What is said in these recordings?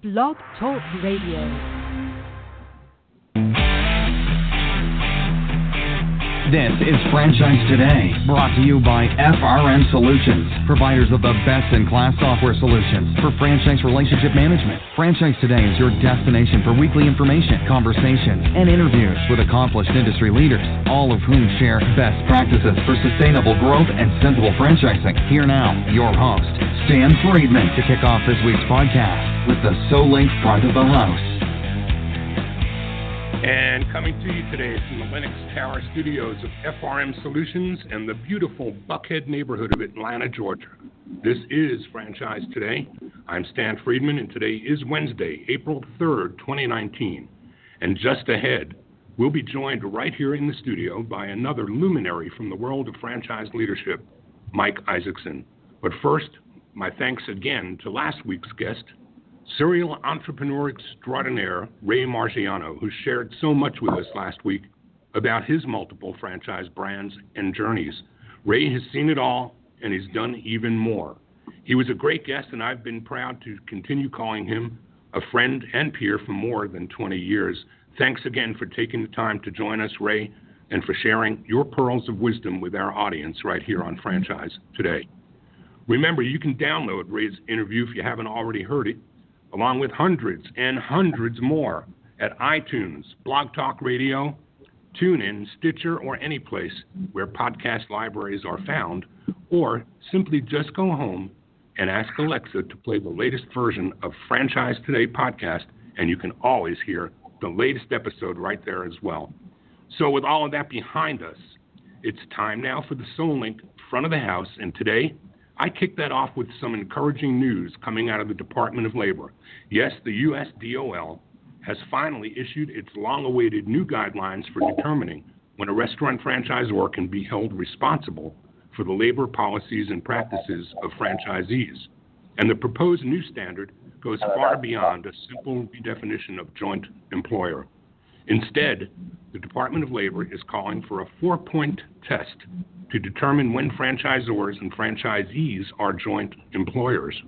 Blog Talk Radio. This is Franchise Today, brought to you by FRM Solutions, providers of the best-in-class software solutions for franchise relationship management. Franchise Today is your destination for weekly information, conversations, and interviews with accomplished industry leaders, all of whom share best practices for sustainable growth and sensible franchising. Here now, your host, Stan Friedman, to kick off this week's podcast with the SoLink front of the house. And coming to you today from the Lennox Tower studios of FRM Solutions and the beautiful Buckhead neighborhood of Atlanta, Georgia. This is Franchise Today. I'm Stan Friedman, and today is Wednesday, April 3rd, 2019. And just ahead, we'll be joined right here in the studio by another luminary from the world of franchise leadership, Mike Isakson. But first, my thanks again to last week's guest, serial entrepreneur extraordinaire Ray Marciano, who shared so much with us last week about his multiple franchise brands and journeys. Ray has seen it all, and he's done even more. He was a great guest, and I've been proud to continue calling him a friend and peer for more than 20 years. Thanks again for taking the time to join us, Ray, and for sharing your pearls of wisdom with our audience right here on Franchise Today. Remember, you can download Ray's interview if you haven't already heard it, along with hundreds and hundreds more at iTunes, Blog Talk Radio, TuneIn, Stitcher, or any place where podcast libraries are found, or simply just go home and ask Alexa to play the latest version of Franchise Today podcast, and you can always hear the latest episode right there as well. So with all of that behind us, it's time now for the SoLink front of the house, and today I kick that off with some encouraging news coming out of the Department of Labor. Yes, the U.S. DOL has finally issued its long-awaited new guidelines for determining when a restaurant franchisor can be held responsible for the labor policies and practices of franchisees. And the proposed new standard goes far beyond a simple redefinition of joint employer. Instead, the Department of Labor is calling for a 4-point test to determine when franchisors and franchisees are joint employers.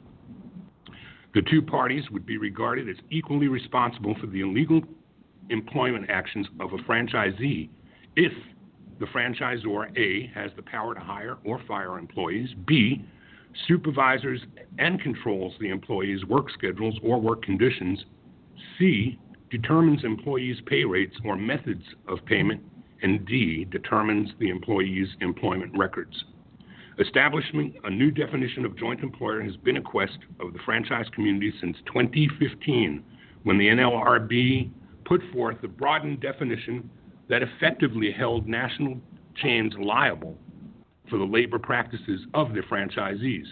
The two parties would be regarded as equally responsible for the illegal employment actions of a franchisee if the franchisor A has the power to hire or fire employees, B supervises and controls the employees' work schedules or work conditions, C determines employees' pay rates or methods of payment, and D determines the employees' employment records. Establishing a new definition of joint employer has been a quest of the franchise community since 2015, when the NLRB put forth a broadened definition that effectively held national chains liable for the labor practices of their franchisees.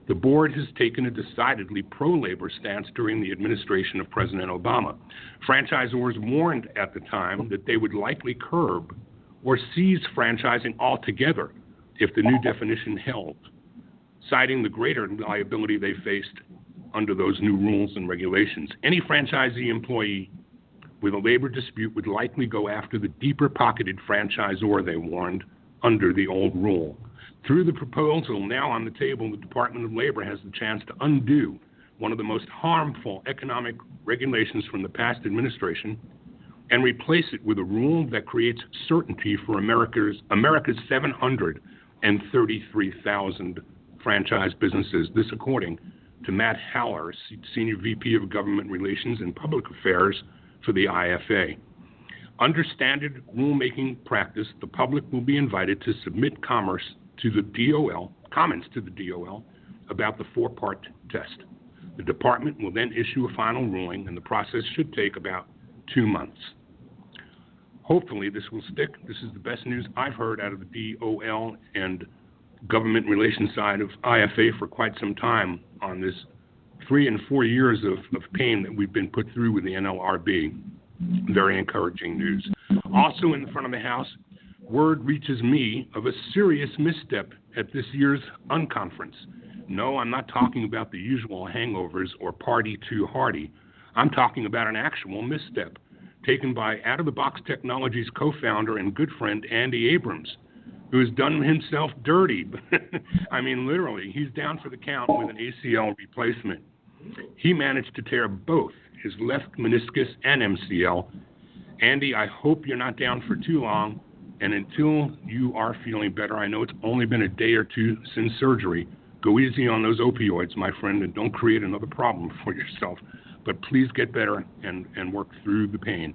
The board has taken a decidedly pro-labor stance during the administration of President Obama. Franchisors warned at the time that they would likely curb or seize franchising altogether if the new definition held, citing the greater liability they faced under those new rules and regulations. Any franchisee employee with a labor dispute would likely go after the deeper-pocketed franchisor, they warned, under the old rule. Through the proposal now on the table, the Department of Labor has the chance to undo one of the most harmful economic regulations from the past administration and replace it with a rule that creates certainty for America's 733,000 franchise businesses. This according to Matt Haller, Senior VP of Government Relations and Public Affairs for the IFA. Under standard rulemaking practice, the public will be invited to submit comments to the DOL about the 4-part test. The department will then issue a final ruling, and the process should take about 2 months. Hopefully this will stick. This is the best news I've heard out of the DOL and government relations side of IFA for quite some time on this 3 and 4 years of pain that we've been put through with the NLRB. Very encouraging news. Also in the front of the house, word reaches me of a serious misstep at this year's unconference. No, I'm not talking about the usual hangovers or party too hardy. I'm talking about an actual misstep taken by Out-of-the-Box Technologies co-founder and good friend Andy Abrams, who has done himself dirty. I mean, literally, he's down for the count with an ACL replacement. He managed to tear both his left meniscus and MCL. Andy, I hope you're not down for too long, and until you are feeling better, I know it's only been a day or two since surgery. Go easy on those opioids, my friend, and don't create another problem for yourself. But please get better and work through the pain.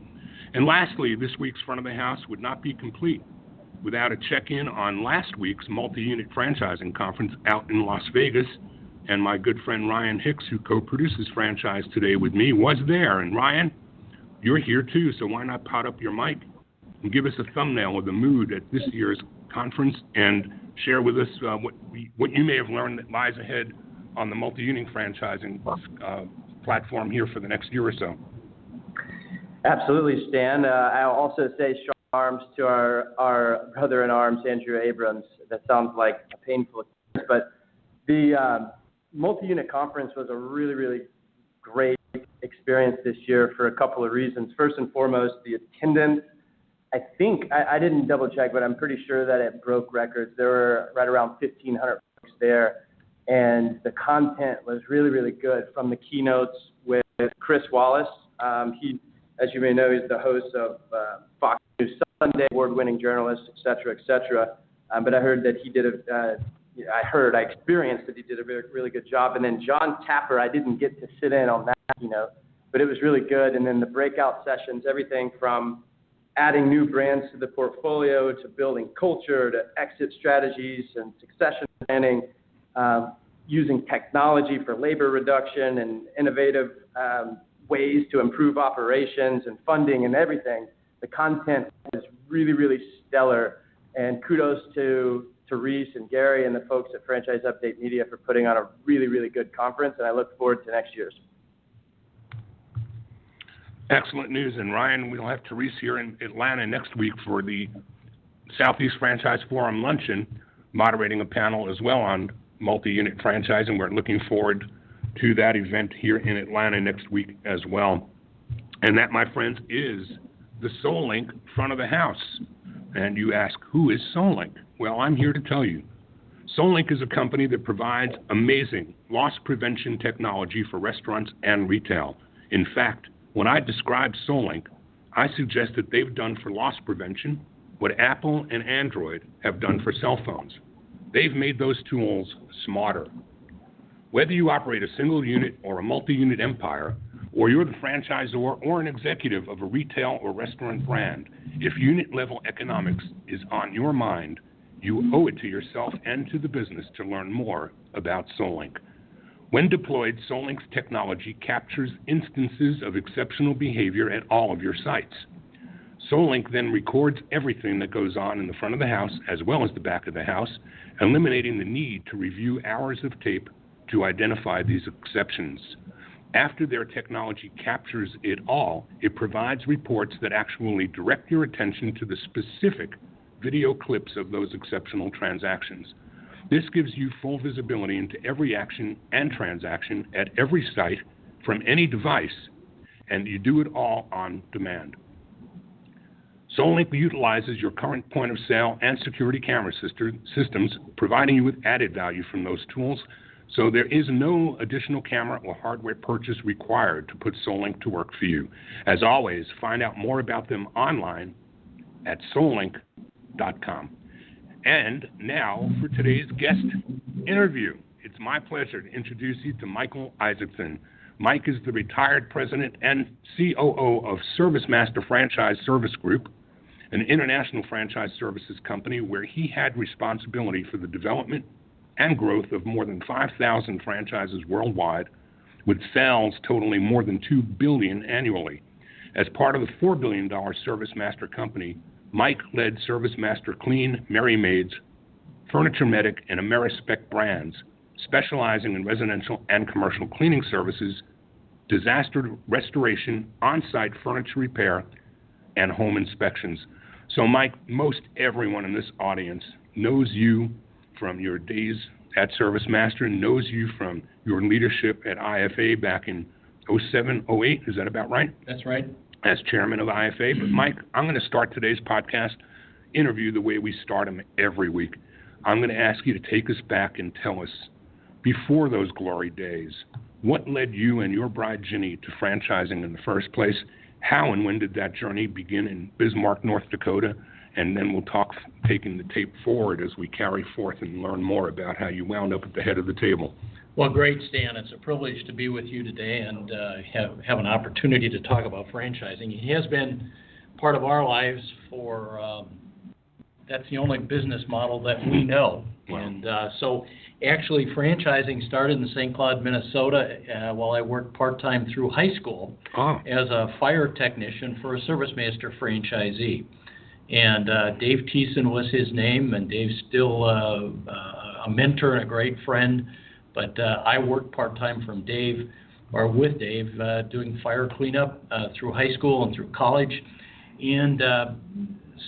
And lastly, this week's Front of the House would not be complete without a check-in on last week's multi-unit franchising conference out in Las Vegas. And my good friend Ryan Hicks, who co-produces Franchise Today with me, was there. And Ryan, you're here too, so why not pot up your mic and give us a thumbnail of the mood at this year's conference and share with us what you may have learned that lies ahead on the multi-unit franchising platform here for the next year or so. Absolutely, Stan. I'll also say strong arms to our brother-in-arms, Andrew Abrams. That sounds like a painful experience, but the multi-unit conference was a really, really great experience this year for a couple of reasons. First and foremost, the attendance. I didn't double check, but I'm pretty sure that it broke records. There were right around 1,500 folks there, and the content was really, really good. From the keynotes with Chris Wallace, he, as you may know, he's the host of Fox News Sunday, award-winning journalist, et cetera, but I heard that he did I experienced that he did a really, really good job. And then John Tapper, I didn't get to sit in on that, but it was really good. And then the breakout sessions, everything from adding new brands to the portfolio to building culture to exit strategies and succession planning, using technology for labor reduction and innovative ways to improve operations and funding and everything. The content is really, really stellar. And kudos to Reese and Gary and the folks at Franchise Update Media for putting on a really, really good conference, and I look forward to next year's. Excellent news. And Ryan, we'll have Therese here in Atlanta next week for the Southeast Franchise Forum Luncheon, moderating a panel as well on multi-unit franchising. We're looking forward to that event here in Atlanta next week as well. And that, my friends, is the SoulLink front of the house. And you ask, who is SoulLink? Well, I'm here to tell you. SoulLink is a company that provides amazing loss prevention technology for restaurants and retail. In fact, when I describe SoulLink, I suggest that they've done for loss prevention what Apple and Android have done for cell phones. They've made those tools smarter. Whether you operate a single unit or a multi-unit empire, or you're the franchisor or an executive of a retail or restaurant brand, if unit-level economics is on your mind, you owe it to yourself and to the business to learn more about SoulLink. When deployed, SoulLink's technology captures instances of exceptional behavior at all of your sites. SoulLink then records everything that goes on in the front of the house as well as the back of the house, eliminating the need to review hours of tape to identify these exceptions. After their technology captures it all, it provides reports that actually direct your attention to the specific video clips of those exceptional transactions. This gives you full visibility into every action and transaction at every site from any device, and you do it all on demand. SoulLink utilizes your current point of sale and security camera systems, providing you with added value from those tools. So there is no additional camera or hardware purchase required to put SoulLink to work for you. As always, find out more about them online at SoulLink.com. And now for today's guest interview. It's my pleasure to introduce you to Michael Isakson. Mike is the retired president and COO of ServiceMaster Franchise Service Group, an international franchise services company where he had responsibility for the development and growth of more than 5,000 franchises worldwide, with sales totaling more than $2 billion annually. As part of the $4 billion ServiceMaster Company, Mike led ServiceMaster Clean, Maids, Furniture Medic, and AmeriSpec brands, specializing in residential and commercial cleaning services, disaster restoration, on-site furniture repair, and home inspections. So, Mike, most everyone in this audience knows you from your days at ServiceMaster, knows you from your leadership at IFA back in 07, 08. Is that about right? That's right. As chairman of IFA. But, Mike, I'm going to start today's podcast interview the way we start them every week. I'm going to ask you to take us back and tell us, before those glory days, What led you and your bride, Ginny, to franchising in the first place? How and when did that journey begin in Bismarck, North Dakota? And then we'll talk taking the tape forward as we carry forth and learn more about how you wound up at the head of the table. Well, great, Stan. It's a privilege to be with you today and have an opportunity to talk about franchising. It has been part of our lives for, that's the only business model that we know. Wow. And so actually franchising started in St. Cloud, Minnesota while I worked part-time through high school as a fire technician for a ServiceMaster franchisee. And Dave Thiessen was his name, and Dave's still a mentor and a great friend. But I worked part-time with Dave, doing fire cleanup through high school and through college, and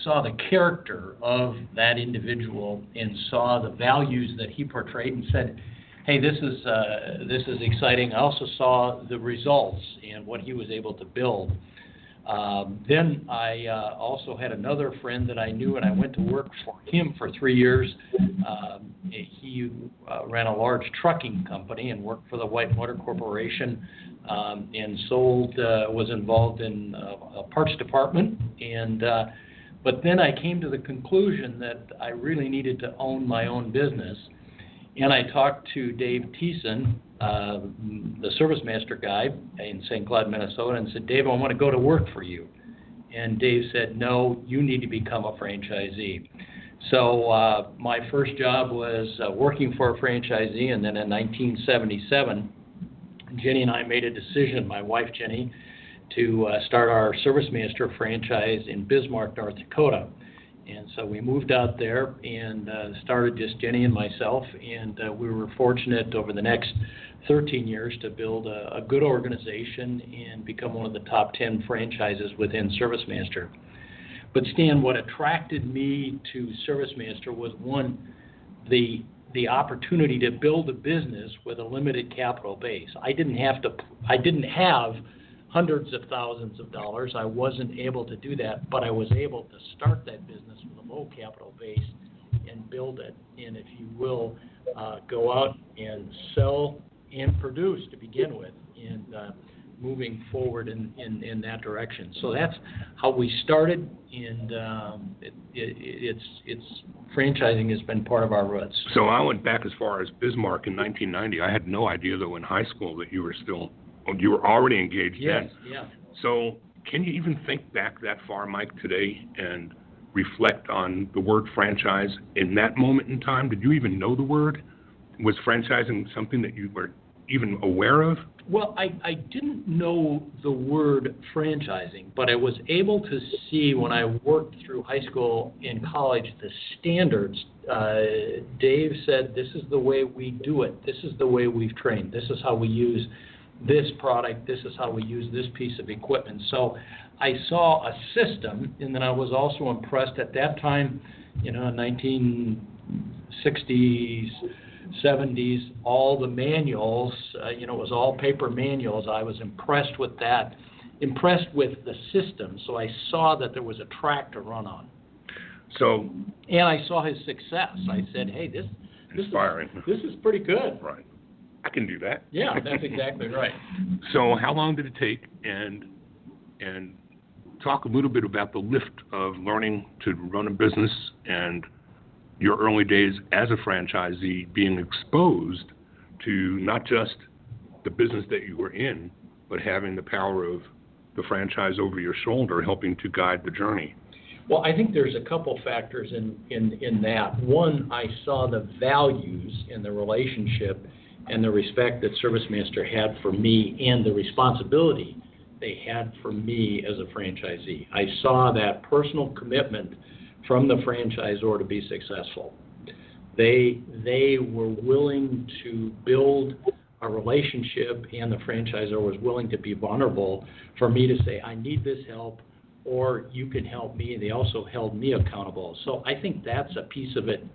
saw the character of that individual and saw the values that he portrayed and said, hey, this is exciting. I also saw the results and what he was able to build. Then I also had another friend that I knew, and I went to work for him for 3 years. He ran a large trucking company and worked for the Whitewater Corporation and was involved in a parts department. But then I came to the conclusion that I really needed to own my own business. And I talked to Dave Thiessen, the ServiceMaster guy in St. Cloud, Minnesota, and said, Dave, I want to go to work for you. And Dave said, no, you need to become a franchisee. So my first job was working for a franchisee, and then in 1977, Jenny and I made a decision, my wife Jenny, to start our ServiceMaster franchise in Bismarck, North Dakota. And so we moved out there and started just Jenny and myself, and we were fortunate over the next 13 years to build a good organization and become one of the top 10 franchises within ServiceMaster. But Stan, what attracted me to ServiceMaster was, one, the opportunity to build a business with a limited capital base. I didn't have hundreds of thousands of dollars. I wasn't able to do that, but I was able to start that business with a low capital base and build it. And if you will, go out and sell and produce to begin with, and moving forward in that direction. So that's how we started, and it's franchising has been part of our roots. So I went back as far as Bismarck in 1990. I had no idea, though, in high school that you were already engaged then. Yeah. So can you even think back that far, Mike, today and reflect on the word franchise in that moment in time? Did you even know the word? Was franchising something that you were even aware of? Well, I didn't know the word franchising, but I was able to see when I worked through high school and college the standards. Dave said, this is the way we do it. This is the way we've trained. This is how we use this product. This is how we use this piece of equipment. So I saw a system, and then I was also impressed at that time, in 1960s, 70s, all the manuals, it was all paper manuals. I was impressed with that, impressed with the system. So I saw that there was a track to run on. And I saw his success. I said, hey, this is pretty good. Right. I can do that. Yeah, that's exactly right. So how long did it take? And talk a little bit about the lift of learning to run a business and your early days as a franchisee, being exposed to not just the business that you were in, but having the power of the franchise over your shoulder, helping to guide the journey. Well, I think there's a couple factors in that. One, I saw the values in the relationship and the respect that ServiceMaster had for me and the responsibility they had for me as a franchisee. I saw that personal commitment from the franchisor to be successful. They were willing to build a relationship, and the franchisor was willing to be vulnerable for me to say, I need this help, or you can help me. And they also held me accountable. So I think that's a piece of it.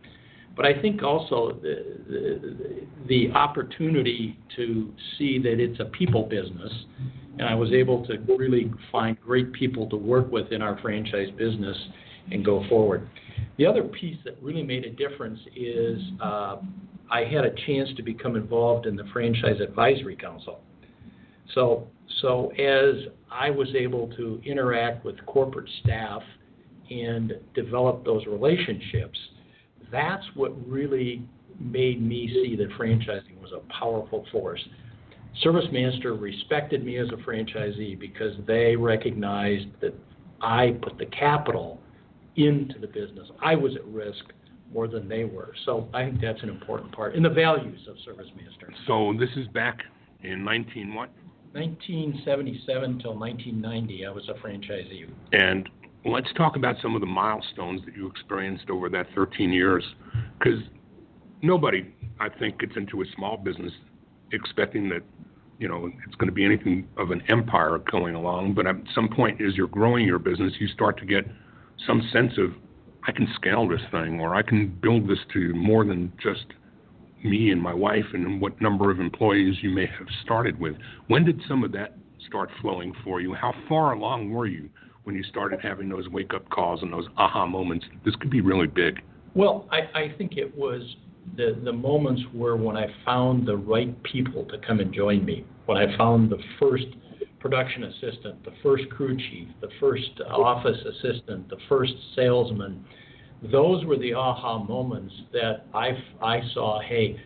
But I think also the opportunity to see that it's a people business, and I was able to really find great people to work with in our franchise business and go forward. The other piece that really made a difference is I had a chance to become involved in the Franchise Advisory Council. So as I was able to interact with corporate staff and develop those relationships, that's what really made me see that franchising was a powerful force. ServiceMaster respected me as a franchisee because they recognized that I put the capital into the business. I was at risk more than they were. So I think that's an important part in the values of ServiceMaster. So this is back in 1977 till 1990, I was a franchisee. And let's talk about some of the milestones that you experienced over that 13 years, because nobody, I think, gets into a small business expecting that, it's going to be anything of an empire going along. But at some point, as you're growing your business, you start to get some sense of, I can scale this thing, or I can build this to more than just me and my wife and what number of employees you may have started with. When did some of that start flowing for you? How far along were you when you started having those wake-up calls and those aha moments? This could be really big. Well, I think it was the moments were when I found the right people to come and join me, when I found the first production assistant, the first crew chief, the first office assistant, the first salesman. Those were the aha moments that I saw, hey,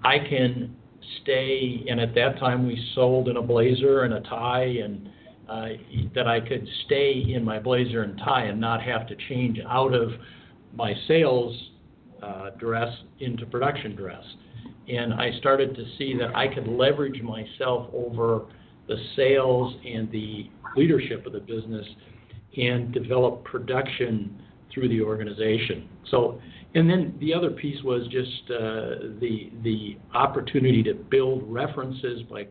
I can stay, and at that time we sold in a blazer and a tie, and that I could stay in my blazer and tie and not have to change out of my sales dress into production dress. And I started to see that I could leverage myself over the sales and the leadership of the business and develop production through the organization. So, and then the other piece was just the opportunity to build references by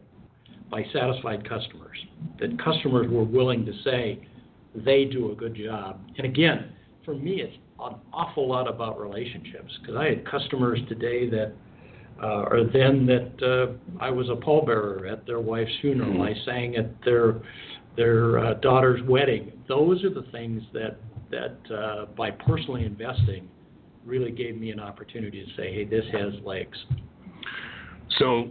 satisfied customers, that customers were willing to say they do a good job. And again, for me, it's an awful lot about relationships, because I had customers today that I was a pallbearer at their wife's funeral. I sang at their daughter's wedding. Those are the things that by personally investing really gave me an opportunity to say, hey, this has legs. So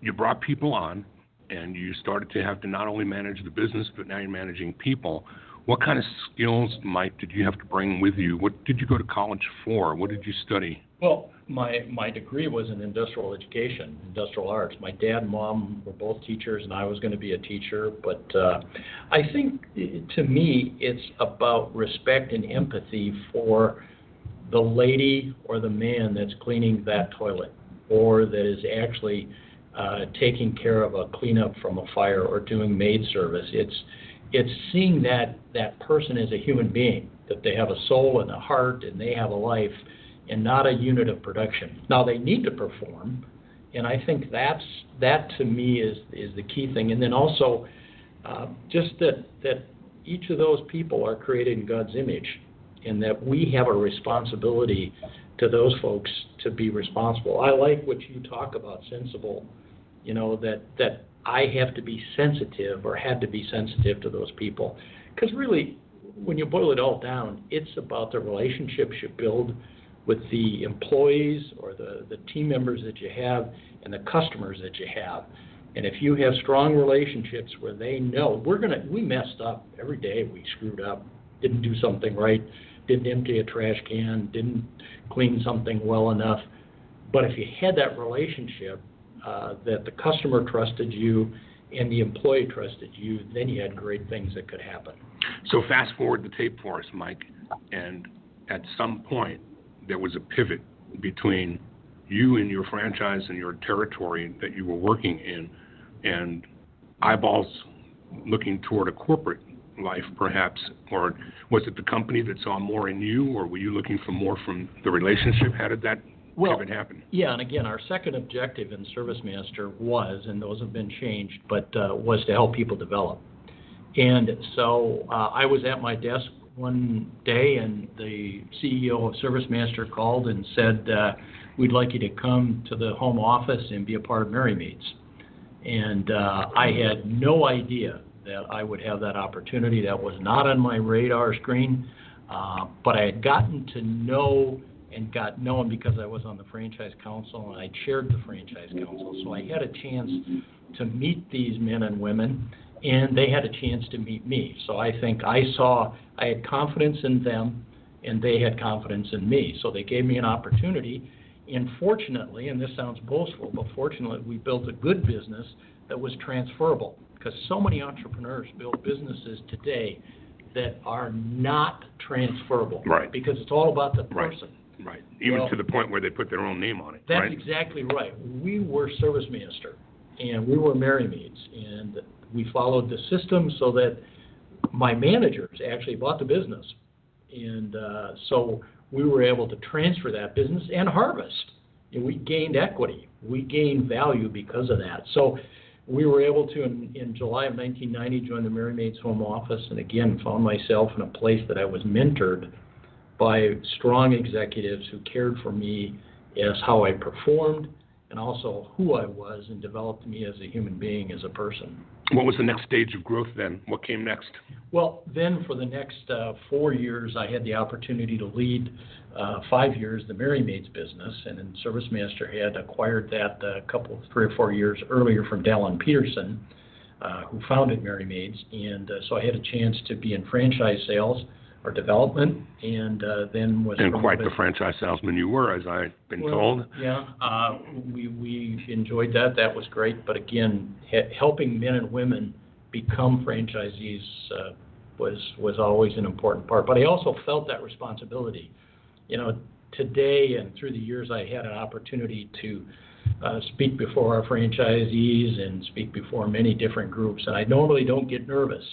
you brought people on, and you started to have to not only manage the business, but now you're managing people. What kind of skills, Mike, did you have to bring with you? What did you go to college for? What did you study? Well, my degree was in industrial education, industrial arts. My dad and mom were both teachers, and I was going to be a teacher. But I think, to me, it's about respect and empathy for the lady or the man that's cleaning that toilet, or that is actually taking care of a cleanup from a fire or doing maid service. It's seeing that person as a human being, that they have a soul and a heart and they have a life, and not a unit of production. Now, they need to perform, and I think that to me is the key thing. And then also just that each of those people are created in God's image, and that we have a responsibility to those folks to be responsible. I like what you talk about, sensible, that I have to be sensitive, or had to be sensitive to those people. Because really, when you boil it all down, it's about the relationships you build with the employees or the team members that you have and the customers that you have. And if you have strong relationships where they know we messed up every day, we screwed up, didn't do something right, didn't empty a trash can, didn't clean something well enough. But if you had that relationship, that the customer trusted you and the employee trusted you, then you had great things that could happen. So fast forward the tape for us, Mike, and at some point there was a pivot between you and your franchise and your territory that you were working in, and eyeballs looking toward a corporate life, perhaps. Or was it the company that saw more in you, or were you looking for more from the relationship? How did that pivot happen? Yeah, and again, our second objective in ServiceMaster was, and those have been changed, but was to help people develop. And so I was at my desk one day, and the CEO of ServiceMaster called and said, we'd like you to come to the home office and be a part of Maids. And I had no idea that I would have that opportunity. That was not on my radar screen, but I had gotten to know and got known because I was on the Franchise Council and I chaired the Franchise Council. So I had a chance to meet these men and women, and they had a chance to meet me. So I think I had confidence in them, and they had confidence in me. So they gave me an opportunity, and fortunately, and this sounds boastful, but fortunately we built a good business that was transferable, because so many entrepreneurs build businesses today that are not transferable. Right. Because it's all about the person. Right. Even to the point where they put their own name on it. That's right? exactly right. We were ServiceMaster, and we were Maids, and we followed the system so that my managers actually bought the business. And so we were able to transfer that business and harvest. And we gained equity. We gained value because of that. So we were able to, in July of 1990, join the Maids home office, and again found myself in a place that I was mentored by strong executives who cared for me as how I performed and also who I was, and developed me as a human being, as a person. What was the next stage of growth then? What came next? Well, then for the next 4 years, I had the opportunity to lead 5 years the Maids business, and then ServiceMaster had acquired that 3 or 4 years earlier from Dallin Peterson, who founded Maids, and so I had a chance to be in franchise sales or development, and then was and quite promoted. the franchise salesman you were, as I've been told. Yeah, we enjoyed that. That was great. But again, helping men and women become franchisees was always an important part. But I also felt that responsibility. You know, today and through the years, I had an opportunity to speak before our franchisees and speak before many different groups. And I normally don't get nervous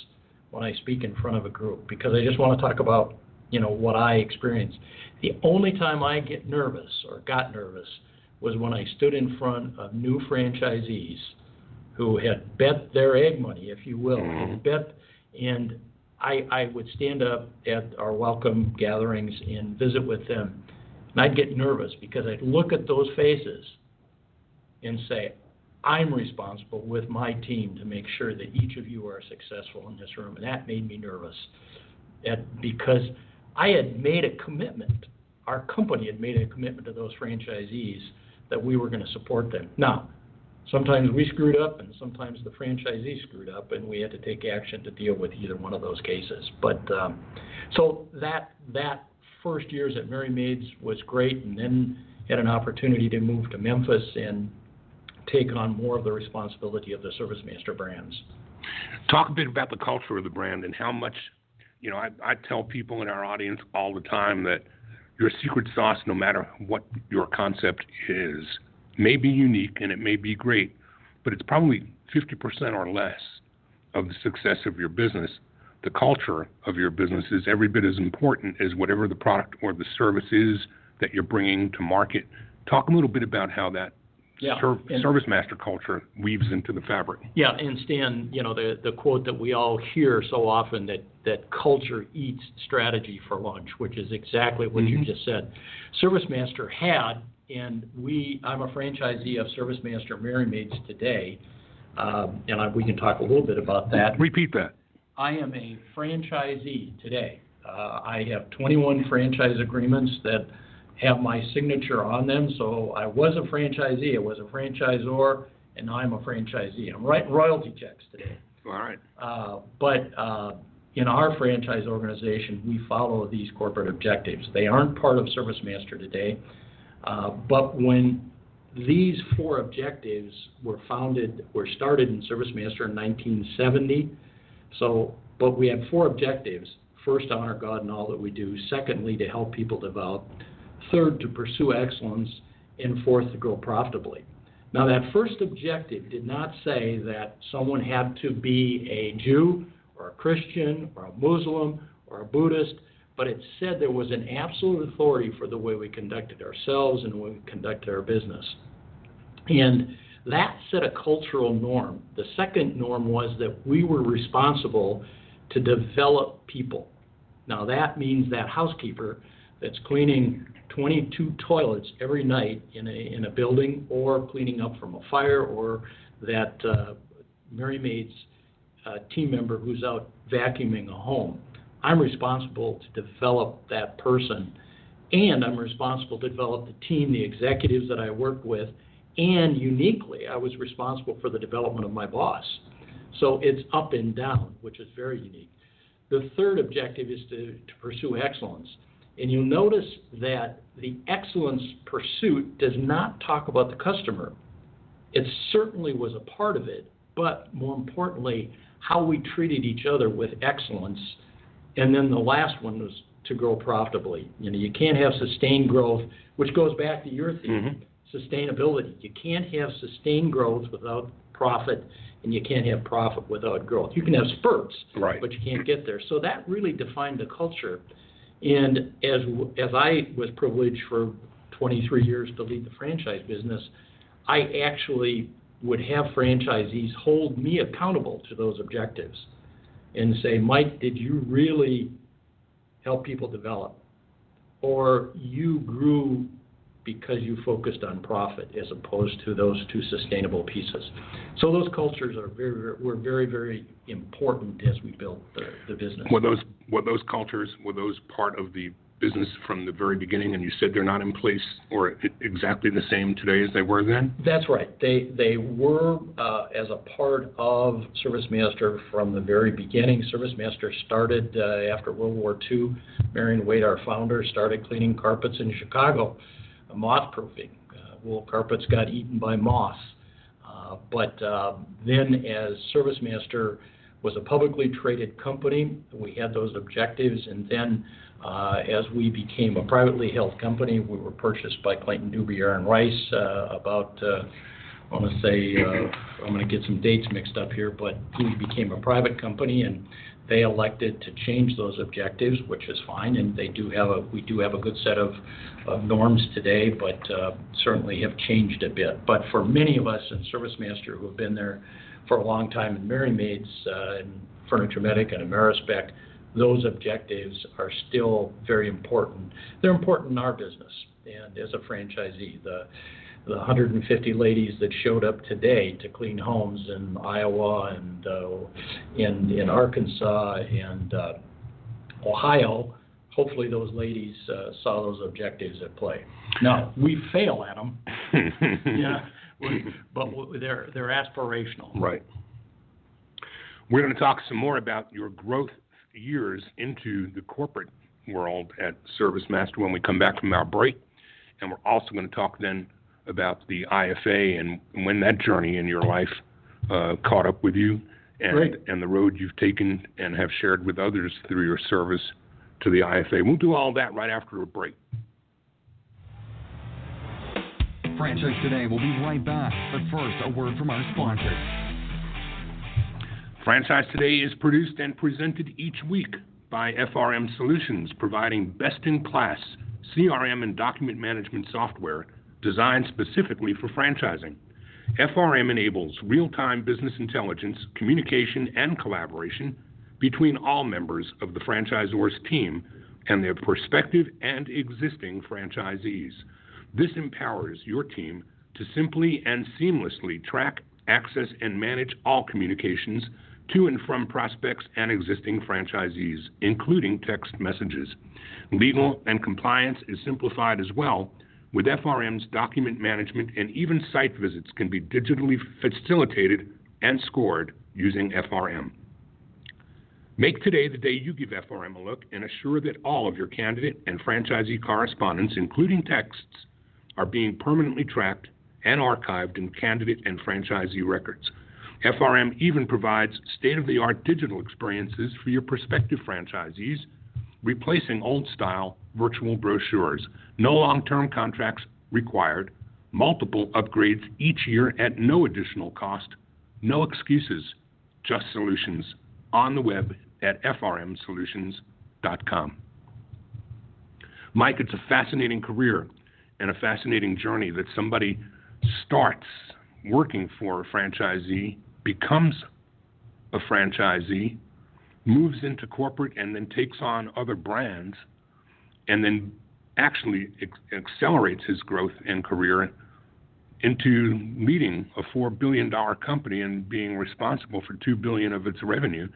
when I speak in front of a group, because I just want to talk about, you know, what I experienced. The only time I get nervous or got nervous was when I stood in front of new franchisees who had bet their egg money, if you will, had bet, and I would stand up at our welcome gatherings and visit with them, and I'd get nervous because I'd look at those faces and say, I'm responsible with my team to make sure that each of you are successful in this room. And that made me nervous because I had made a commitment. Our company had made a commitment to those franchisees that we were going to support them. Now, sometimes we screwed up and sometimes the franchisee screwed up, and we had to take action to deal with either one of those cases. But so that first years at Maids was great, and then had an opportunity to move to Memphis and take on more of the responsibility of the ServiceMaster brands. Talk a bit about the culture of the brand and how much, you know, I tell people in our audience all the time that your secret sauce, no matter what your concept is, may be unique and it may be great, but it's probably 50% or less of the success of your business. The culture of your business is every bit as important as whatever the product or the service is that you're bringing to market. Talk a little bit about how that ServiceMaster culture weaves into the fabric. Yeah, and Stan, you know, the quote that we all hear so often, that culture eats strategy for lunch, which is exactly what you just said. ServiceMaster had, and I'm a franchisee of ServiceMaster Maids today, and we can talk a little bit about that. Repeat that. I am a franchisee today. I have 21 franchise agreements that have my signature on them. So I was a franchisee, I was a franchisor, and now I'm a franchisee. I'm writing royalty checks today. All right. But in our franchise organization, we follow these corporate objectives. They aren't part of ServiceMaster today, but when these 4 objectives were started in ServiceMaster in 1970. But we had 4 objectives. First, honor God in all that we do. Secondly, to help people develop. Third, to pursue excellence. And fourth, to grow profitably. Now, that first objective did not say that someone had to be a Jew or a Christian or a Muslim or a Buddhist, but it said there was an absolute authority for the way we conducted ourselves and the way we conducted our business. And that set a cultural norm. The second norm was that we were responsible to develop people. Now, that means that housekeeper that's cleaning 22 toilets every night in a building, or cleaning up from a fire, or that Maids team member who's out vacuuming a home. I'm responsible to develop that person And I'm responsible to develop the team, the executives that I work with, and uniquely, I was responsible for the development of my boss. So it's up and down, which is very unique. The third objective is to pursue excellence. And you'll notice that the excellence pursuit does not talk about the customer. It certainly was a part of it, but more importantly, how we treated each other with excellence. And then the last one was to grow profitably. You can't have sustained growth, which goes back to your theme, sustainability. You can't have sustained growth without profit, and you can't have profit without growth. You can have spurts, right, but you can't get there. So that really defined the culture. And as I was privileged for 23 years to lead the franchise business, I actually would have franchisees hold me accountable to those objectives and say, Mike, did you really help people develop? Or you grew because you focused on profit as opposed to those two sustainable pieces. So those cultures were very, very important as we built the business. Were those cultures, were those part of the business from the very beginning, and you said they're not in place or exactly the same today as they were then? That's right. They were as a part of ServiceMaster from the very beginning. ServiceMaster started after World War II. Marion Wade, our founder, started cleaning carpets in Chicago, moth-proofing. Wool carpets got eaten by moths. But then as ServiceMaster was a publicly traded company, we had those objectives, and then as we became a privately held company, we were purchased by Clayton, Dubier, and Rice about, I want to say, I'm going to get some dates mixed up here, but we became a private company, and they elected to change those objectives, which is fine, and we do have a good set of norms today, but certainly have changed a bit. But for many of us in ServiceMaster who have been there for a long time in Maids, and Furniture Medic and AmeriSpec, those objectives are still very important. They're important in our business. And as a franchisee, the 150 ladies that showed up today to clean homes in Iowa and in Arkansas and Ohio, hopefully those ladies saw those objectives at play. Now, we fail at them, but they're aspirational. Right. We're going to talk some more about your growth years into the corporate world at ServiceMaster when we come back from our break. And we're also going to talk then about the IFA and when that journey in your life caught up with you and the road you've taken and have shared with others through your service to the IFA. We'll do all that right after a break. Franchise Today will be right back, but first, a word from our sponsors. Franchise Today is produced and presented each week by FRM Solutions, providing best-in-class CRM and document management software designed specifically for franchising. FRM enables real-time business intelligence, communication, and collaboration between all members of the franchisor's team and their prospective and existing franchisees. This empowers your team to simply and seamlessly track, access, and manage all communications to and from prospects and existing franchisees, including text messages. Legal and compliance is simplified as well. With FRM's document management, and even site visits can be digitally facilitated and scored using FRM. Make today the day you give FRM a look and assure that all of your candidate and franchisee correspondence, including texts, are being permanently tracked and archived in candidate and franchisee records. FRM even provides state-of-the-art digital experiences for your prospective franchisees, replacing old-style virtual brochures. No long-term contracts required, multiple upgrades each year at no additional cost, no excuses, just solutions on the web at frmsolutions.com. Mike, it's a fascinating career and a fascinating journey that somebody starts working for a franchisee, becomes a franchisee, moves into corporate, and then takes on other brands, and then actually accelerates his growth and career into leading a $4 billion company and being responsible for $2 billion of its revenue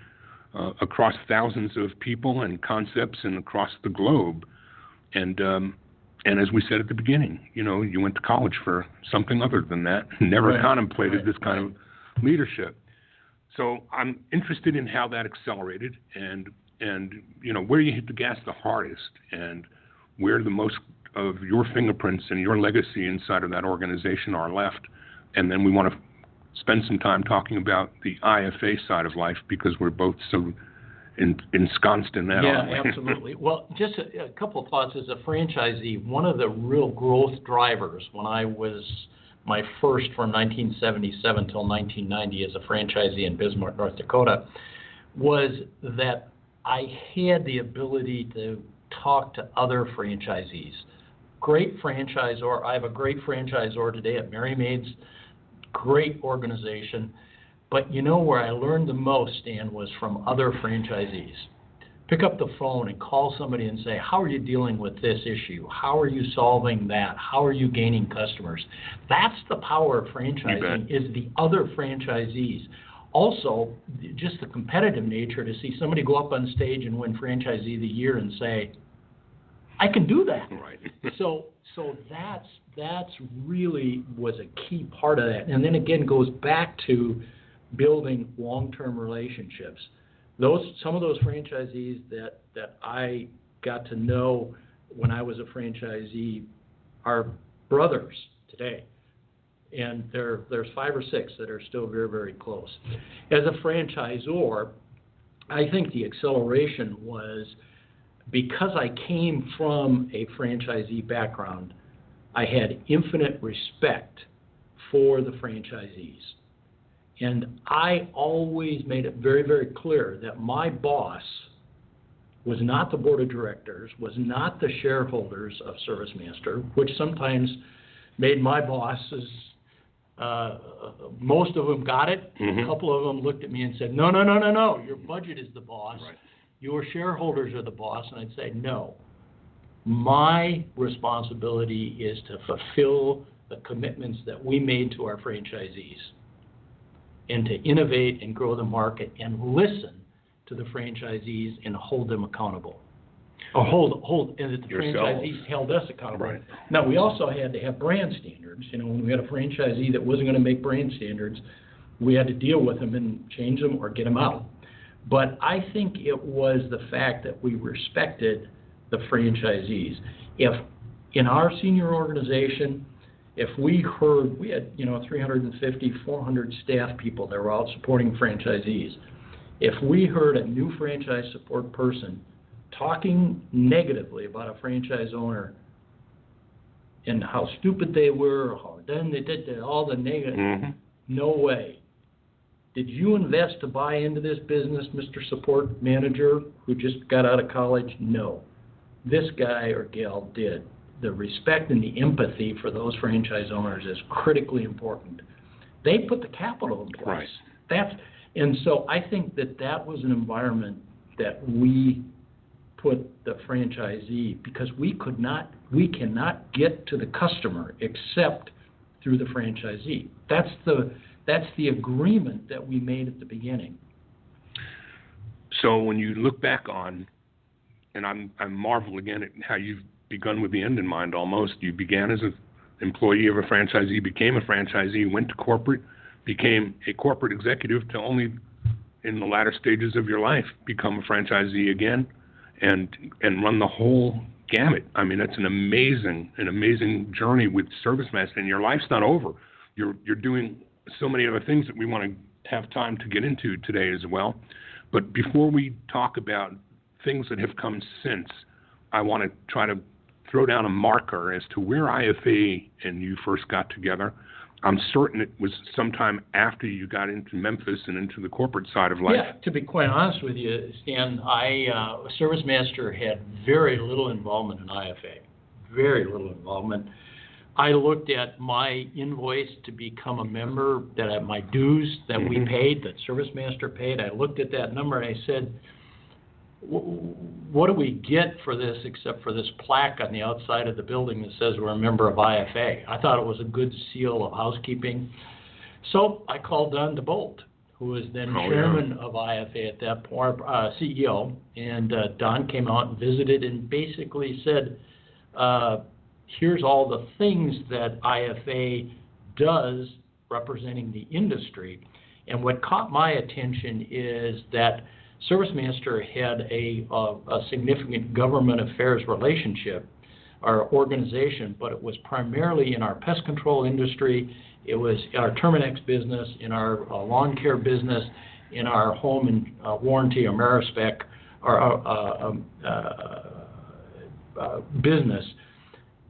across thousands of people and concepts and across the globe. And And as we said at the beginning, you went to college for something other than that, never contemplated this kind of leadership. So I'm interested in how that accelerated and where you hit the gas the hardest and where the most of your fingerprints and your legacy inside of that organization are left. And then we want to spend some time talking about the IFA side of life because we're both so ensconced in that. Yeah, absolutely. Well, just a couple of thoughts. As a franchisee, one of the real growth drivers when I was my first from 1977 till 1990 as a franchisee in Bismarck, North Dakota, was that I had the ability to talk to other franchisees. Great franchisor. I have a great franchisor today at Maids, great organization. But where I learned the most, Stan, was from other franchisees. Pick up the phone and call somebody and say, how are you dealing with this issue? How are you solving that? How are you gaining customers? That's the power of franchising, is the other franchisees. Also, just the competitive nature to see somebody go up on stage and win Franchisee of the Year and say, I can do that. Right. So that's really was a key part of that. And then again goes back to building long-term relationships. Some of those franchisees that I got to know when I was a franchisee are brothers today. And there's 5 or 6 that are still very, very close. As a franchisor, I think the acceleration was because I came from a franchisee background, I had infinite respect for the franchisees. And I always made it very, very clear that my boss was not the board of directors, was not the shareholders of ServiceMaster, which sometimes made my bosses, most of them got it. A couple of them looked at me and said, no, your budget is the boss. Right. Your shareholders are the boss. And I'd say, no, my responsibility is to fulfill the commitments that we made to our franchisees and to innovate and grow the market and listen to the franchisees and hold them accountable. Or and that the franchisees held us accountable. Right. Now, we also had to have brand standards. When we had a franchisee that wasn't going to make brand standards, we had to deal with them and change them or get them out. But I think it was the fact that we respected the franchisees. If in our senior organization, if we heard, we had 350, 400 staff people that were out supporting franchisees. If we heard a new franchise support person talking negatively about a franchise owner and how stupid they were, how then they did all the negative, no way. Did you invest to buy into this business, Mr. Support Manager, who just got out of college? No. This guy or gal did. The respect and the empathy for those franchise owners is critically important. They put the capital in place. Right. And so I think that was an environment that we put the franchisee, because we cannot get to the customer except through the franchisee. That's the agreement that we made at the beginning. So when you look back on, and I marvel again at how you've begun with the end in mind almost. You began as an employee of a franchisee, became a franchisee, went to corporate, became a corporate executive to only in the latter stages of your life become a franchisee again and run the whole gamut. I mean, that's an amazing journey with ServiceMaster, and your life's not over. You're doing so many other things that we want to have time to get into today as well. But before we talk about things that have come since, I want to try to throw down a marker as to where IFA and you first got together. I'm certain it was sometime after you got into Memphis and into the corporate side of life. Yeah, to be quite honest with you, Stan, ServiceMaster had very little involvement in IFA, very little involvement. I looked at my invoice to become a member, my dues that we paid, that ServiceMaster paid. I looked at that number and I said, what do we get for this except for this plaque on the outside of the building that says we're a member of IFA? I thought it was a good seal of housekeeping. So I called Don DeBolt, who was then chairman of IFA at that point, CEO, and Don came out and visited and basically said, here's all the things that IFA does representing the industry. And what caught my attention is that ServiceMaster had a significant government affairs relationship, our organization, but it was primarily in our pest control industry. It was our Terminex business, in our lawn care business, in our home and warranty AmeriSpec business.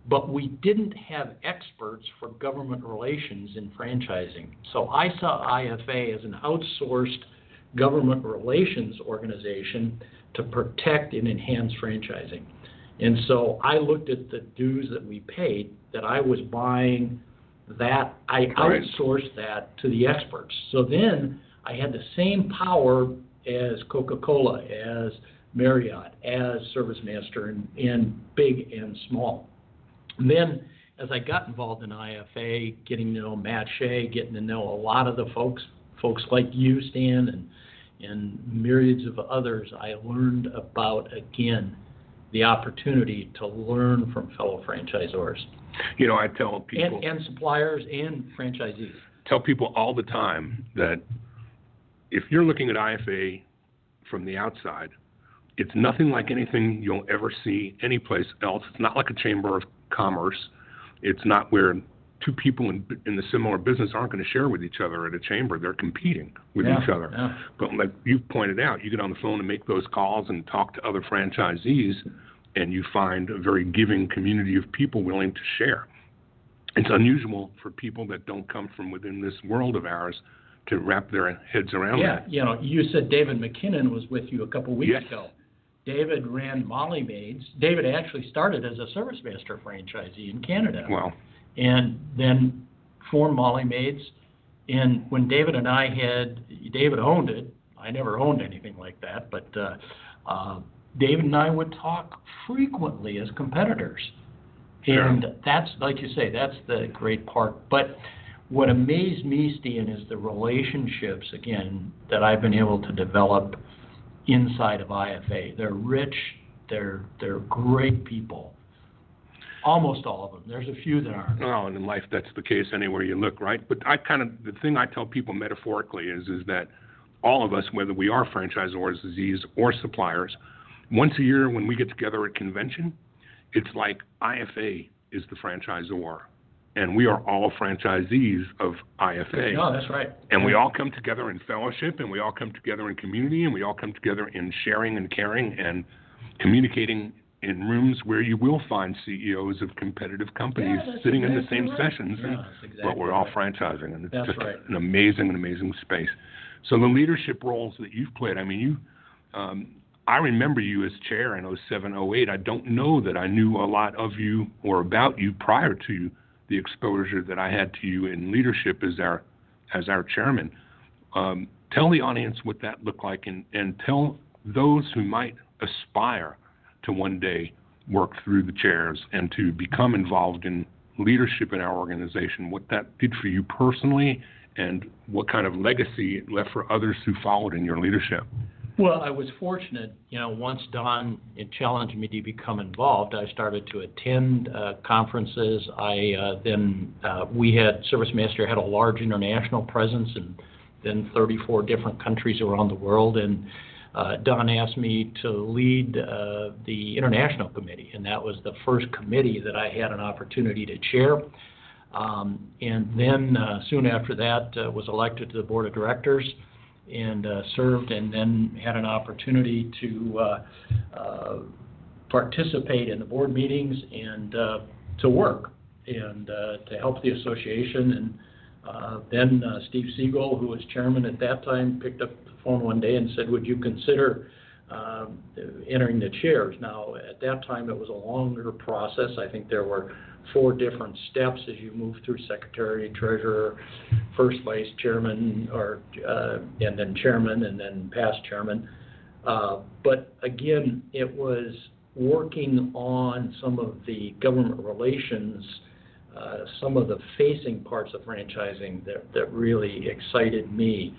But we didn't have experts for government relations in franchising. So I saw IFA as an outsourced government relations organization to protect and enhance franchising. And so I looked at the dues that we paid, that I was buying that, I outsourced that to the experts. So then I had the same power as Coca-Cola, as Marriott, as ServiceMaster, in big and small. And then as I got involved in IFA, getting to know Matt Shea, getting to know a lot of the folks like you, Stan, and myriads of others, I learned about, again, the opportunity to learn from fellow franchisors. You know, I tell people... And suppliers and franchisees. Tell people all the time that if you're looking at IFA from the outside, it's nothing like anything you'll ever see anyplace else. It's not like a chamber of commerce. It's not where two people in the similar business aren't going to share with each other at a chamber. They're competing with each other. Yeah. But like you've pointed out, you get on the phone and make those calls and talk to other franchisees, and you find a very giving community of people willing to share. It's unusual for people that don't come from within this world of ours to wrap their heads around that. Yeah, you know, you said David McKinnon was with you a couple weeks ago. David ran Maids. David actually started as a ServiceMaster franchisee in Canada. Wow. And then formed Maids. And when David and I David owned it. I never owned anything like that, but David and I would talk frequently as competitors. Sure. And that's, like you say, that's the great part. But what amazed me, Stan, is the relationships, again, that I've been able to develop inside of IFA. They're rich, they're great people. Almost all of them. There's a few that aren't. Well, and in life that's the case anywhere you look, right? But the thing I tell people metaphorically is that all of us, whether we are franchisors or suppliers, once a year when we get together at convention, it's like IFA is the franchisor, and we are all franchisees of IFA. No, that's right. And we all come together in fellowship, and we all come together in community, and we all come together in sharing and caring and communicating in rooms where you will find CEOs of competitive companies sitting in the same sessions, but we're all franchising, and it's just an amazing space. So the leadership roles that you've played, I mean, I remember you as chair in 07, 08. I don't know that I knew a lot of you or about you prior to the exposure that I had to you in leadership as our chairman. Tell the audience what that looked like, and tell those who might aspire to one day work through the chairs and to become involved in leadership in our organization, what that did for you personally and what kind of legacy it left for others who followed in your leadership. Well, I was fortunate, once Don challenged me to become involved, I started to attend conferences. ServiceMaster had a large international presence in 34 different countries around the world, and Don asked me to lead the international committee, and that was the first committee that I had an opportunity to chair. And then soon after that was elected to the board of directors and served, and then had an opportunity to participate in the board meetings and to work and to help the association. And then Steve Siegel, who was chairman at that time, picked up the phone one day and said, would you consider entering the chairs? Now, at that time, it was a longer process. I think there were 4 different steps as you move through secretary, treasurer, first vice chairman, and then chairman, and then past chairman. But again, it was working on some of the government relations, some of the facing parts of franchising that really excited me.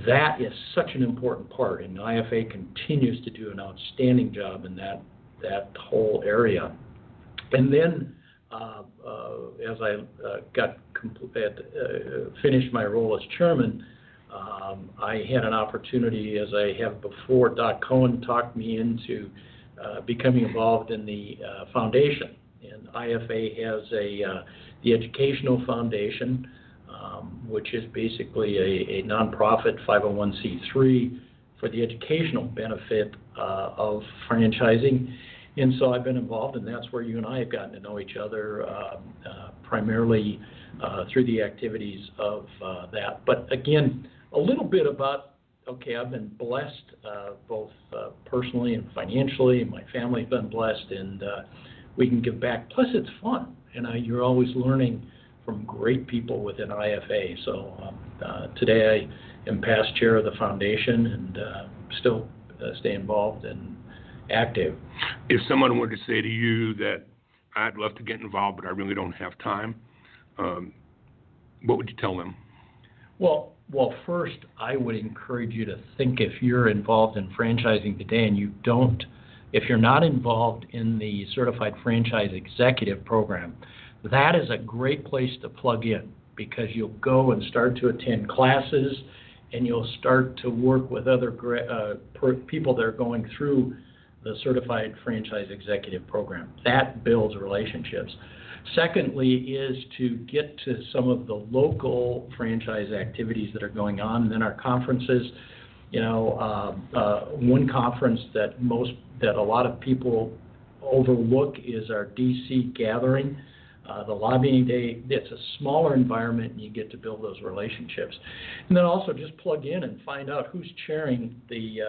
That is such an important part, and IFA continues to do an outstanding job in that that whole area. And then as I finished my role as chairman, I had an opportunity, as I have before. Doc Cohen talked me into becoming involved in the foundation. And IFA has the Educational Foundation, which is basically a nonprofit 501c3 for the educational benefit of franchising. And so I've been involved, and that's where you and I have gotten to know each other, primarily through the activities of that. But again, a little bit about, okay, I've been blessed both personally and financially, and my family's been blessed, and we can give back. Plus, it's fun, and you're always learning from great people within IFA. So today I am past chair of the foundation and still stay involved and active. If someone were to say to you that I'd love to get involved, but I really don't have time, what would you tell them? Well, first, I would encourage you to think, if you're involved in franchising today and if you're not involved in the Certified Franchise Executive Program, that is a great place to plug in, because you'll go and start to attend classes, and you'll start to work with other people that are going through the Certified Franchise Executive Program. That builds relationships. Secondly is to get to some of the local franchise activities that are going on. And then our conferences, one conference that a lot of people overlook is our DC gathering. The lobbying day, it's a smaller environment, and you get to build those relationships. And then also just plug in and find out who's chairing the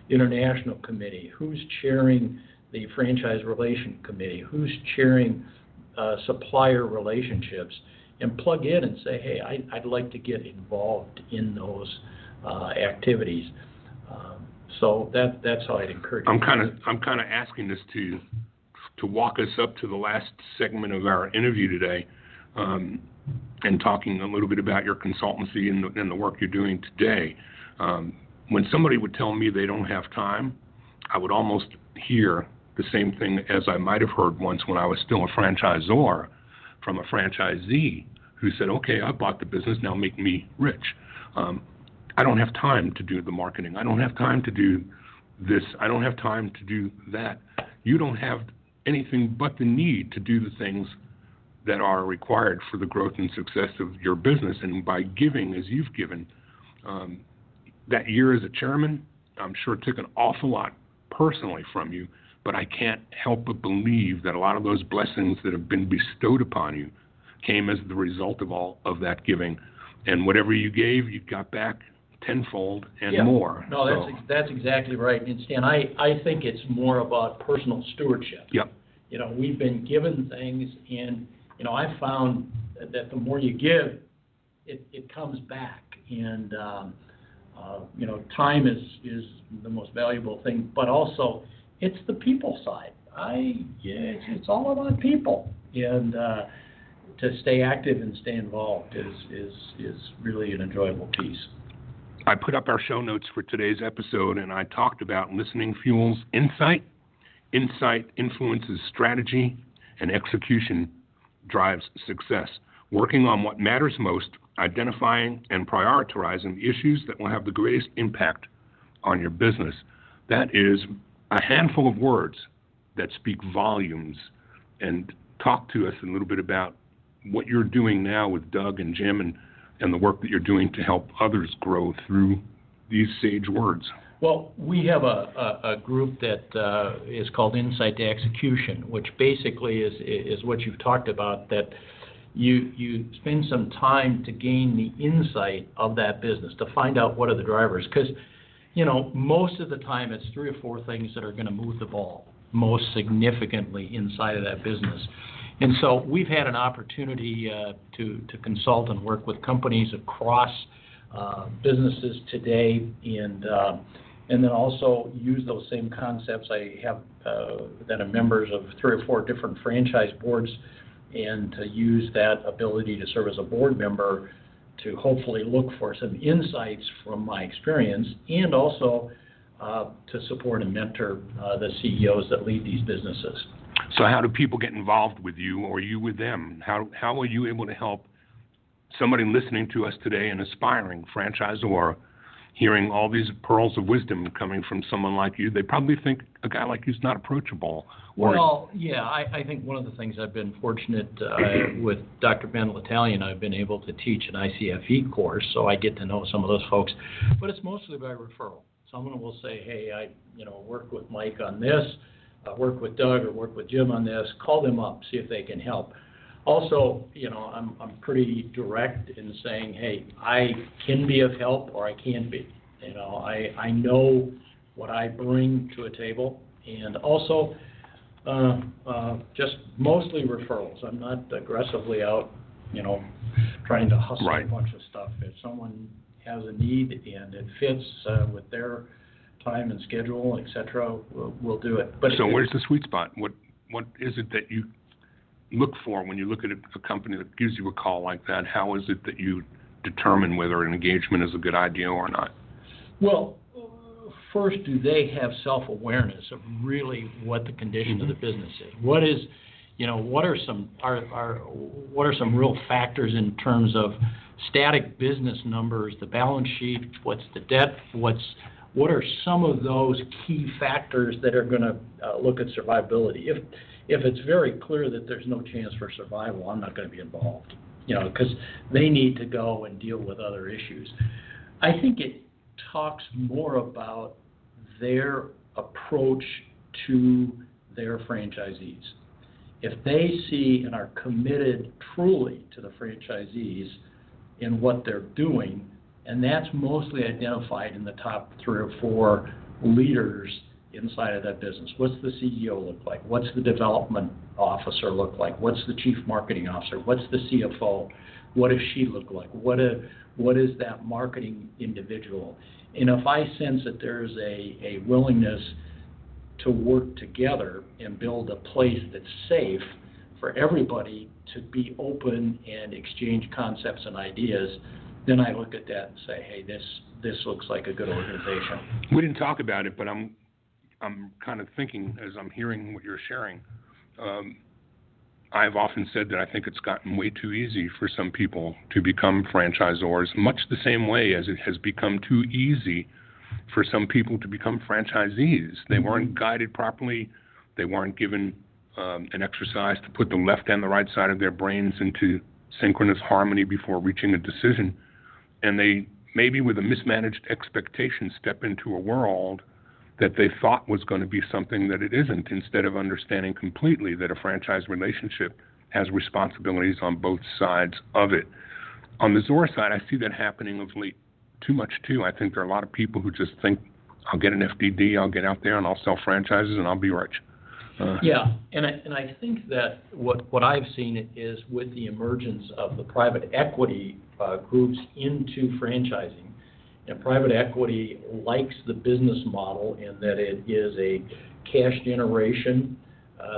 International Committee, who's chairing the Franchise Relation Committee, who's chairing supplier relationships, and plug in and say, hey, I'd like to get involved in those activities. So that's how I'd encourage you. I'm kind of asking this to walk us up to the last segment of our interview today, and talking a little bit about your consultancy and the work you're doing today. When somebody would tell me they don't have time, I would almost hear the same thing as I might have heard once when I was still a franchisor from a franchisee who said, okay, I bought the business, now make me rich. I don't have time to do the marketing. I don't have time to do this. I don't have time to do that. You don't have anything but the need to do the things that are required for the growth and success of your business. And by giving as you've given, that year as a chairman, I'm sure it took an awful lot personally from you, but I can't help but believe that a lot of those blessings that have been bestowed upon you came as the result of all of that giving. And whatever you gave, you got back tenfold and more. No, that's exactly right. And Stan, I think it's more about personal stewardship. Yep. We've been given things, and I found that the more you give, it comes back. And time is the most valuable thing, but also it's the people side. It's all about people, and to stay active and stay involved is really an enjoyable piece. I put up our show notes for today's episode, and I talked about listening fuels insight. Insight influences strategy, and execution drives success. Working on what matters most, identifying and prioritizing the issues that will have the greatest impact on your business. That is a handful of words that speak volumes. And talk to us a little bit about what you're doing now with Doug and Jim and the work that you're doing to help others grow through these sage words. Well, we have a group that is called Insight to Execution, which basically is what you've talked about, that you spend some time to gain the insight of that business, to find out what are the drivers. Because, most of the time it's 3 or 4 things that are going to move the ball most significantly inside of that business. And so we've had an opportunity to consult and work with companies across businesses today, and then also use those same concepts. I have that are members of 3 or 4 different franchise boards, and to use that ability to serve as a board member to hopefully look for some insights from my experience, and also to support and mentor the CEOs that lead these businesses. So how do people get involved with you or you with them? How are you able to help somebody listening to us today, an aspiring franchisor, hearing all these pearls of wisdom coming from someone like you? They probably think a guy like you's not approachable. Well, yeah, I think one of the things I've been fortunate with Dr. Ben L'Italian, I've been able to teach an ICFE course, so I get to know some of those folks, but it's mostly by referral. Someone will say, hey, I worked with Mike on this, work with Doug or work with Jim on this, call them up, see if they can help. Also, I'm pretty direct in saying, hey, I can be of help or I can't be. I know what I bring to a table, and also just mostly referrals. I'm not aggressively out, trying to hustle a bunch of stuff. If someone has a need and it fits with their time and schedule, et cetera, we'll do it. But so where's the sweet spot? What is it that you look for when you look at a company that gives you a call like that? How is it that you determine whether an engagement is a good idea or not? Well, first, do they have self-awareness of really what the condition of the business is? What is, what are some real factors in terms of static business numbers, the balance sheet, what's the debt, what are some of those key factors that are going to look at survivability? If it's very clear that there's no chance for survival, I'm not going to be involved, because they need to go and deal with other issues. I think it talks more about their approach to their franchisees. If they see and are committed truly to the franchisees in what they're doing, and that's mostly identified in the top 3 or 4 leaders inside of that business. What's the CEO look like? What's the development officer look like? What's the chief marketing officer? What's the CFO? What does she look like? What is that marketing individual? And if I sense that there's a willingness to work together and build a place that's safe for everybody to be open and exchange concepts and ideas, then I look at that and say, hey, this looks like a good organization. We didn't talk about it, but I'm kind of thinking as I'm hearing what you're sharing. I've often said that I think it's gotten way too easy for some people to become franchisors, much the same way as it has become too easy for some people to become franchisees. They weren't guided properly. They weren't given an exercise to put the left and the right side of their brains into synchronous harmony before reaching a decision. And they, maybe with a mismanaged expectation, step into a world that they thought was going to be something that it isn't, instead of understanding completely that a franchise relationship has responsibilities on both sides of it. On the Zora side, I see that happening of late too much too. I think there are a lot of people who just think, I'll get an FDD, I'll get out there and I'll sell franchises and I'll be rich. Yeah, and I think that what I've seen is with the emergence of the private equity groups into franchising, and private equity likes the business model in that it is a cash generation.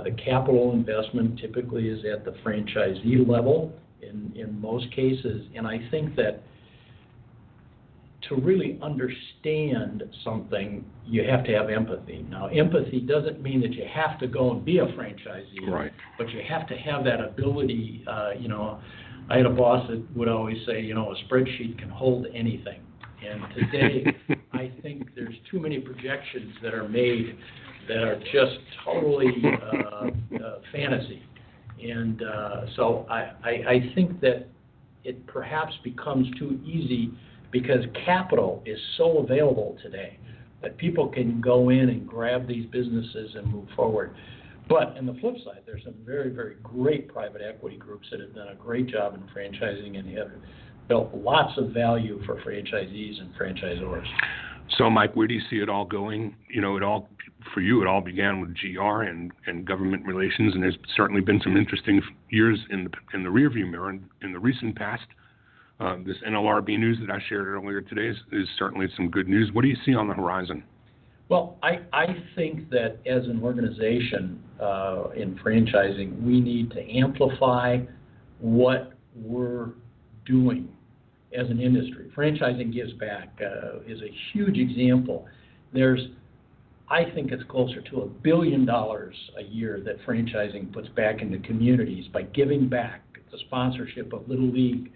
The capital investment typically is at the franchisee level in most cases, and I think that to really understand something, you have to have empathy. Now, empathy doesn't mean that you have to go and be a franchisee, right, but you have to have that ability. I had a boss that would always say, a spreadsheet can hold anything. And today, I think there's too many projections that are made that are just totally fantasy. And so I think that it perhaps becomes too easy because capital is so available today that people can go in and grab these businesses and move forward. But on the flip side, there's some very, very great private equity groups that have done a great job in franchising and have built lots of value for franchisees and franchisors. So, Mike, where do you see it all going? For you, it all began with GR and government relations, and there's certainly been some interesting years in the rearview mirror. In the recent past, this NLRB news that I shared earlier today is certainly some good news. What do you see on the horizon? Well, I think that as an organization in franchising, we need to amplify what we're doing as an industry. Franchising Gives Back is a huge example. I think it's closer to $1 billion a year that franchising puts back into communities by giving back the sponsorship of Little League,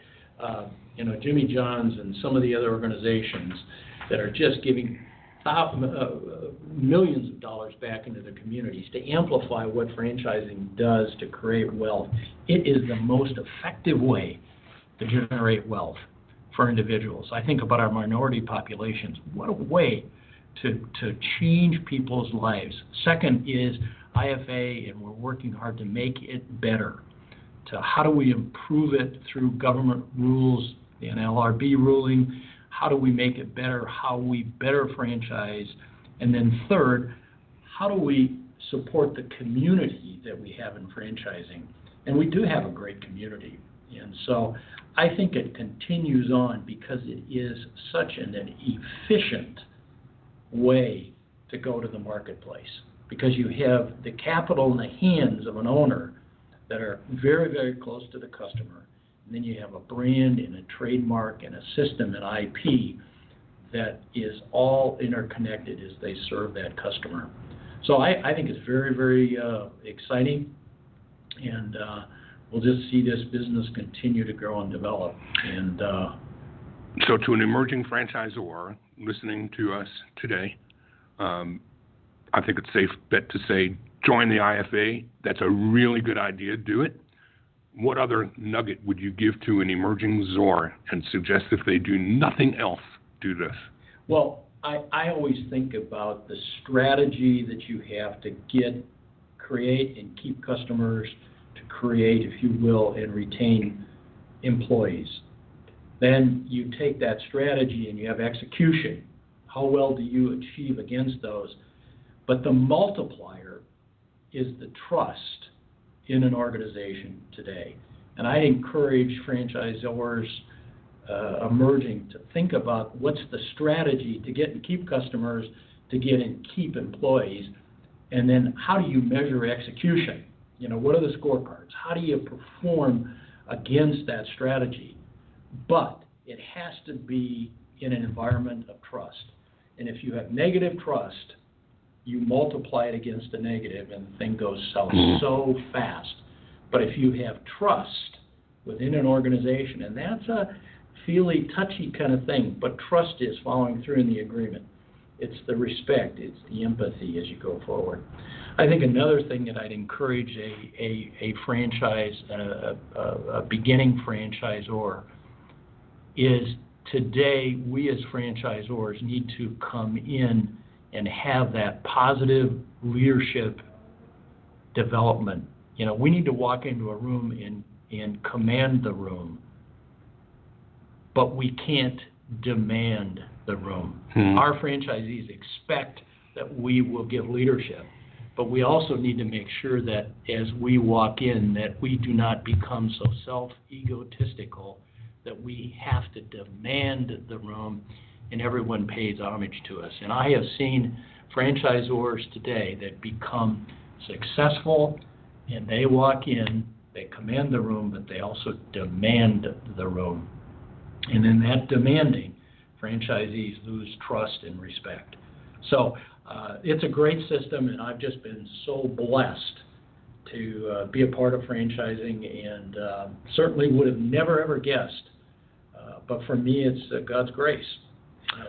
Jimmy John's and some of the other organizations that are just giving millions of dollars back into the communities to amplify what franchising does to create wealth. It is the most effective way to generate wealth for individuals. I think about our minority populations. What a way to change people's lives. Second is IFA, and we're working hard to make it better. To how do we improve it through government rules, the NLRB ruling? How do we make it better? How we better franchise? And then third, how do we support the community that we have in franchising? And we do have a great community. And so I think it continues on because it is such an efficient way to go to the marketplace, because you have the capital in the hands of an owner that are very, very close to the customer. And then you have a brand and a trademark and a system and IP that is all interconnected as they serve that customer. So I think it's very, very exciting, and we'll just see this business continue to grow and develop. And so to an emerging franchisor listening to us today, I think it's a safe bet to say join the IFA. That's a really good idea. Do it. What other nugget would you give to an emerging ZOR and suggest if they do nothing else, do this? Well, I always think about the strategy that you have to create and keep customers, to create, if you will, and retain employees. Then you take that strategy and you have execution. How well do you achieve against those? But the multiplier is the trust in an organization today. And I encourage franchisors emerging to think about what's the strategy to get and keep customers, to get and keep employees, and then how do you measure execution? What are the scorecards? How do you perform against that strategy? But it has to be in an environment of trust. And if you have negative trust, you multiply it against the negative and the thing goes south so fast. But if you have trust within an organization, and that's a feely, touchy kind of thing, but trust is following through in the agreement. It's the respect, it's the empathy as you go forward. I think another thing that I'd encourage a franchise, a beginning franchisor, is today we as franchisors need to come in and have that positive leadership development. We need to walk into a room and command the room, but we can't demand the room. Our franchisees expect that we will give leadership, but we also need to make sure that as we walk in, that we do not become so self-egotistical that we have to demand the room and everyone pays homage to us. And I have seen franchisors today that become successful, and they walk in, they command the room, but they also demand the room. And in that demanding, franchisees lose trust and respect. So it's a great system, and I've just been so blessed to be a part of franchising, and certainly would have never, ever guessed. But for me, it's God's grace.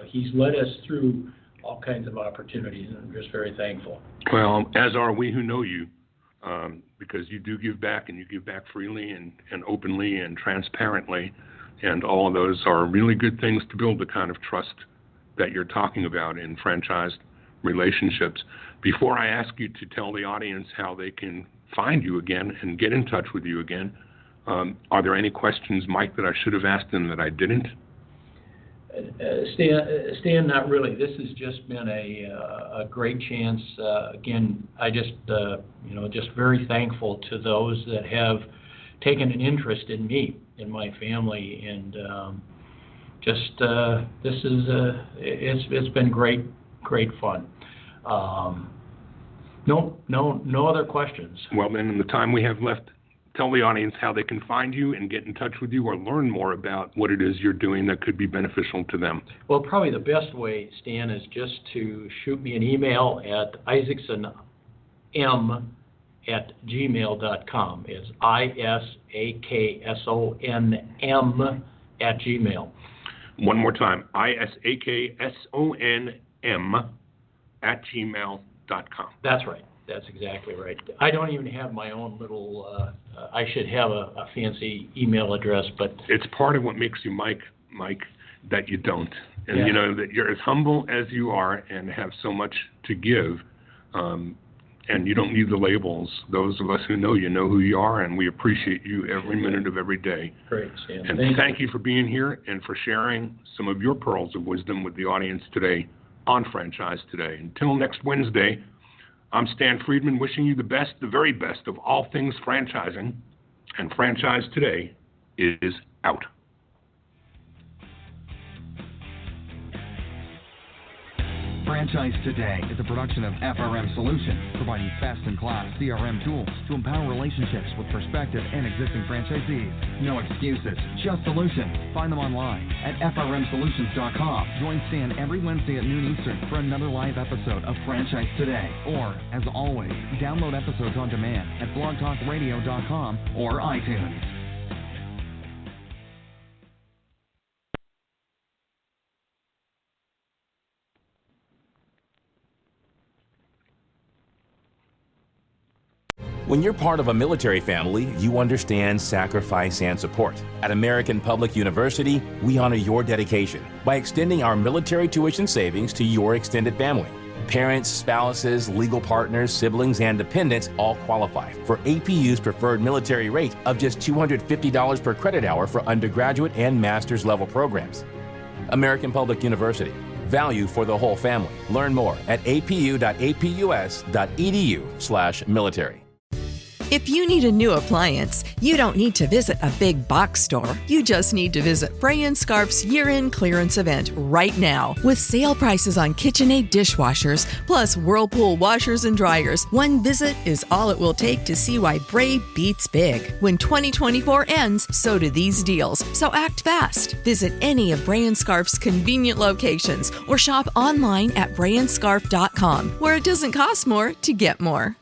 He's led us through all kinds of opportunities, and I'm just very thankful. Well, as are we who know you, because you do give back, and you give back freely and openly and transparently, and all of those are really good things to build the kind of trust that you're talking about in franchised relationships. Before I ask you to tell the audience how they can find you again and get in touch with you again, are there any questions, Mike, that I should have asked them that I didn't? Stan, not really. This has just been a great chance. Again, I just very thankful to those that have taken an interest in me, in my family, and it's been great fun. No other questions. Well, then, in the time we have left, tell the audience how they can find you and get in touch with you or learn more about what it is you're doing that could be beneficial to them. Well, probably the best way, Stan, is just to shoot me an email at isaksonm@gmail.com. It's isaksonm One more time, isaksonm@gmail.com. That's right. That's exactly right. I don't even have my own little, I should have a fancy email address, but... It's part of what makes you Mike, that you don't. And, Yeah. you know, that you're as humble as you are and have so much to give, and you don't need the labels. Those of us who know who you are, and we appreciate you every minute of every day. Great, Stan. And thank you for being here and for sharing some of your pearls of wisdom with the audience today on Franchise Today. Until next Wednesday, I'm Stan Friedman, wishing you the best, the very best of all things franchising. And Franchise Today is out. Franchise Today is a production of FRM Solutions, providing best-in-class CRM tools to empower relationships with prospective and existing franchisees. No excuses, just solutions. Find them online at frmsolutions.com. Join Stan every Wednesday at noon Eastern for another live episode of Franchise Today. Or, as always, download episodes on demand at blogtalkradio.com or iTunes. When you're part of a military family, you understand sacrifice and support. At American Public University, we honor your dedication by extending our military tuition savings to your extended family. Parents, spouses, legal partners, siblings, and dependents all qualify for APU's preferred military rate of just $250 per credit hour for undergraduate and master's level programs. American Public University. Value for the whole family. Learn more at apu.apus.edu/military. If you need a new appliance, you don't need to visit a big box store. You just need to visit Bray & Scarf's year-end clearance event right now. With sale prices on KitchenAid dishwashers, plus Whirlpool washers and dryers, one visit is all it will take to see why Bray beats big. When 2024 ends, so do these deals. So act fast. Visit any of Bray & Scarf's convenient locations or shop online at brayandscarf.com, where it doesn't cost more to get more.